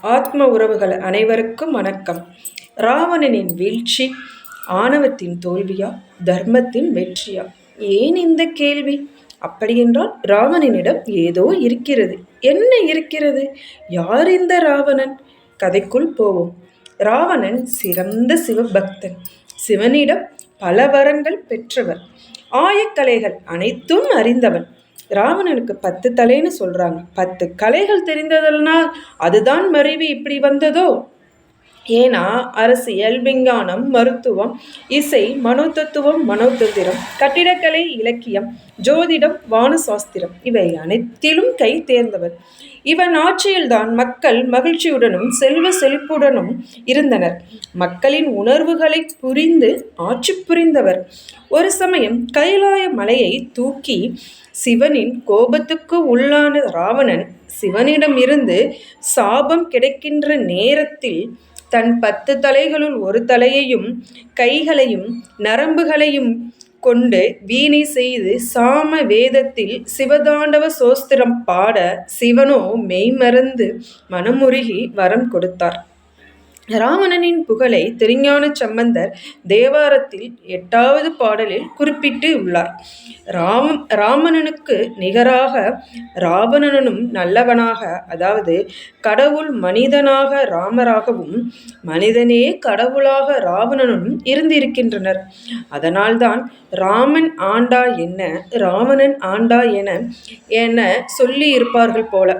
ஆத்ம உறவுகள் அனைவருக்கும் வணக்கம். ராவணனின் வீழ்ச்சி ஆணவத்தின் தோல்வியா, தர்மத்தின் வெற்றியா? ஏன் இந்த கேள்வி? அப்படியென்றால் ராவணனிடம் ஏதோ இருக்கிறது. என்ன இருக்கிறது? யார் இந்த ராவணன்? கதைக்குள் போவோம். ராவணன் சிறந்த சிவபக்தன். சிவனிடம் பல வரங்கள் பெற்றவர். ஆயக்கலைகள் அனைத்தும் அறிந்தவன். ராவணனுக்கு 10 தலைன்னு சொல்றாங்க. 10 கலைகள் தெரிந்ததனால் அதுதான் மறைவு இப்படி வந்ததோ? ஏன்னா அரசியல், விஞ்ஞானம், மருத்துவம், இசை, மனோதத்துவம், மனோதந்திரம், கட்டிடக்கலை, இலக்கியம், ஜோதிடம், வானசாஸ்திரம் இவை அனைத்திலும் கை தேர்ந்தவர். இவன் ஆட்சியில்தான் மக்கள் மகிழ்ச்சியுடனும் செல்வ செழிப்புடனும் இருந்தனர். மக்களின் உணர்வுகளை புரிந்து ஆட்சி புரிந்தவர். ஒரு சமயம் கைலாய மலையை தூக்கி சிவனின் கோபத்துக்கு உள்ளான ராவணன் சிவனிடமிருந்து சாபம் கிடைக்கின்ற நேரத்தில் தன் 10 தலைகளுள் ஒரு தலையையும் கைகளையும் நரம்புகளையும் கொண்டு வீணை செய்து சாம வேதத்தில் சிவதாண்டவ சோஸ்திரம் பாட சிவனோ மெய்மறந்து மனமுருகி வரம் கொடுத்தார். ராவணனின் புகழை திருஞான சம்பந்தர் தேவாரத்தில் 8வது பாடலில் குறிப்பிட்டு உள்ளார். ராவணனுக்கு நிகராக ராவணனும் நல்லவனாக, அதாவது கடவுள் மனிதனாக ராமராகவும், மனிதனே கடவுளாக ராவணனும் இருந்திருக்கின்றனர். அதனால்தான் ராமன் ஆண்டா என்ன, ராவணன் ஆண்டா என சொல்லி இருப்பார்கள் போல.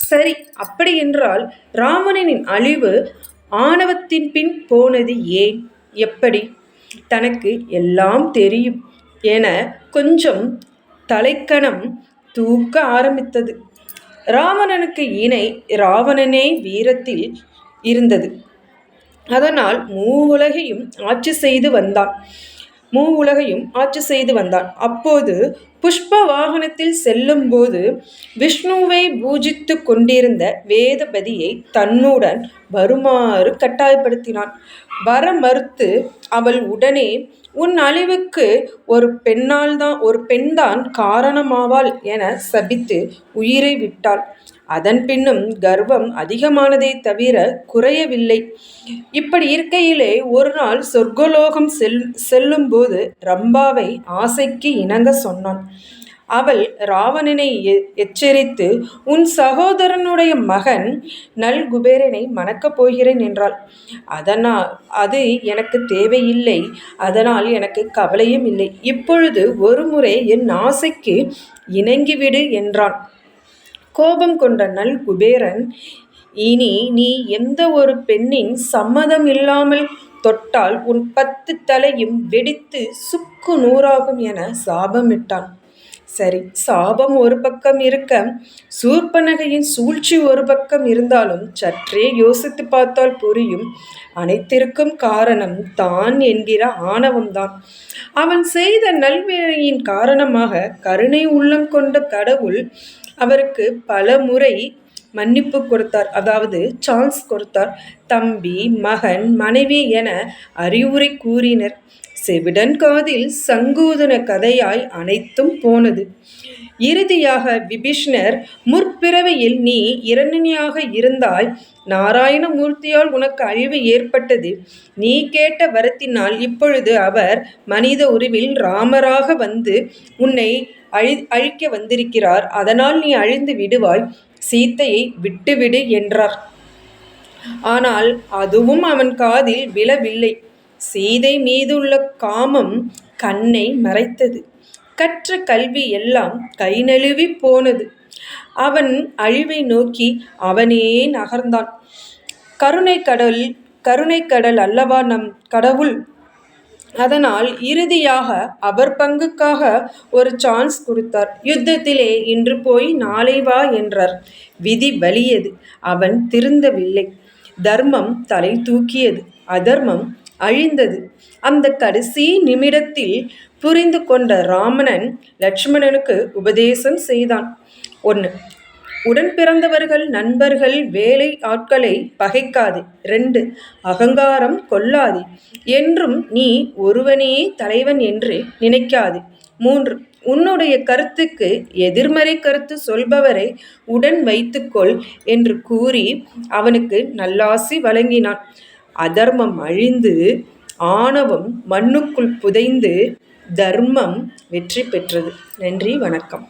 சரி, அப்படி என்றால் ராவணனின் அழிவு ஆணவத்தின் பின் போனது ஏன், எப்படி? தனக்கு எல்லாம் தெரியும் என கொஞ்சம் தலைக்கணம் தூக்க ஆரம்பித்தது. ராவணனுக்கு இணை ராவணனே வீரத்தில் இருந்தது. அதனால் மூவுலகையும் ஆட்சி செய்து வந்தான். அப்போது புஷ்ப வாகனத்தில் செல்லும் போது விஷ்ணுவை பூஜித்து கொண்டிருந்த வேதபதியை தன்னுடன் வருமாறு கட்டாயப்படுத்தினான். வர மறுத்து அவள் உடனே, உன் அழிவுக்கு ஒரு பெண்தான் காரணமாவாள் என சபித்து உயிரை விட்டாள். அதன் பின்னும் கர்வம் அதிகமானதை தவிர குறையவில்லை. இப்படி இருக்கையிலே ஒரு நாள் சொர்க்கலோகம் செல்லும் போது ரம்பாவை ஆசைக்கு இணங்க சொன்னான். அவள் ராவணனை எச்சரித்து, உன் சகோதரனுடைய மகன் நல்குபேரனை மணக்கப் போகிறேன் என்றாள். அது எனக்கு தேவையில்லை, அதனால் எனக்கு கவலையும் இல்லை. இப்பொழுது ஒரு முறை என் ஆசைக்கு இணங்கிவிடு என்றான். கோபம் கொண்ட நல்குபேரன், இனி நீ எந்த ஒரு பெண்ணின் சம்மதம் இல்லாமல் தொட்டால் உன் 10 தலையும் வெடித்து சுக்கு நூறாகும் என சாபமிட்டான். சரி, சாபம் ஒரு பக்கம் இருக்க, சூர்பனகையின் சூழ்ச்சி ஒரு பக்கம் இருந்தாலும் சற்றே யோசித்து பார்த்தால் புரியும். அனைத்திற்கும் காரணம் தான் என்கிற ஆணவம்தான். அவன் செய்த நல்வேலையின் காரணமாக கருணை உள்ளம் கொண்ட கடவுள் அவருக்கு பல முறை மன்னிப்பு கொடுத்தார், அதாவது சான்ஸ் கொடுத்தார். தம்பி, மகன், மனைவி என அறிவுரை கூறினர். செவிடன் காதில் சங்கூதன கதையாய் அனைத்தும் போனது. இறுதியாக விபீஷ்ணர், முற்பிறவியில் நீ இரணியாக இருந்தாய், நாராயணமூர்த்தியால் உனக்கு அழிவு ஏற்பட்டது. நீ கேட்ட வரத்தினால் இப்பொழுது அவர் மனித உருவில் ராமராக வந்து உன்னை அழிக்க வந்திருக்கிறார். அதனால் நீ அழிந்து விடுவாய். சீத்தையை விட்டுவிடு என்றார். ஆனால் அதுவும் அவன் காதில் விழவில்லை. சீதை மீதுள்ள காமம் கண்ணை மறைத்தது. கற்ற கல்வி எல்லாம் கை நழுவி போனது. அவன் அழிவை நோக்கி அவனே நகர்ந்தான். கருணை கடல் அல்லவா நம் கடவுள். அதனால் இறுதியாக அவர் பங்குக்காக ஒரு சான்ஸ் கொடுத்தார். யுத்தத்திலே இன்று போய் நாளை வா என்றார். விதி வலியது. அவன் திருந்தவில்லை. தர்மம் தலை தூக்கியது. அதர்மம் அழிந்தது. அந்த கடைசி நிமிடத்தில் புரிந்து கொண்ட ராமன் லட்சுமணனுக்கு உபதேசம் செய்தான். 1. உடன் பிறந்தவர்கள், நண்பர்கள், வேலை ஆட்களை பகைக்காதே. 2. அகங்காரம் கொள்ளாதே. என்றும் நீ ஒருவனே தலைவன் என்று நினைக்காதே. 3. உன்னுடைய கருத்துக்கு எதிர்மறை கருத்து சொல்பவரை உடன் வைத்துக்கொள் என்று கூறி அவனுக்கு நல்லாசி வழங்கினான். அதர்மம் அழிந்து ஆணவம் மண்ணுக்குள் புதைந்து தர்மம் வெற்றி பெற்றது. நன்றி, வணக்கம்.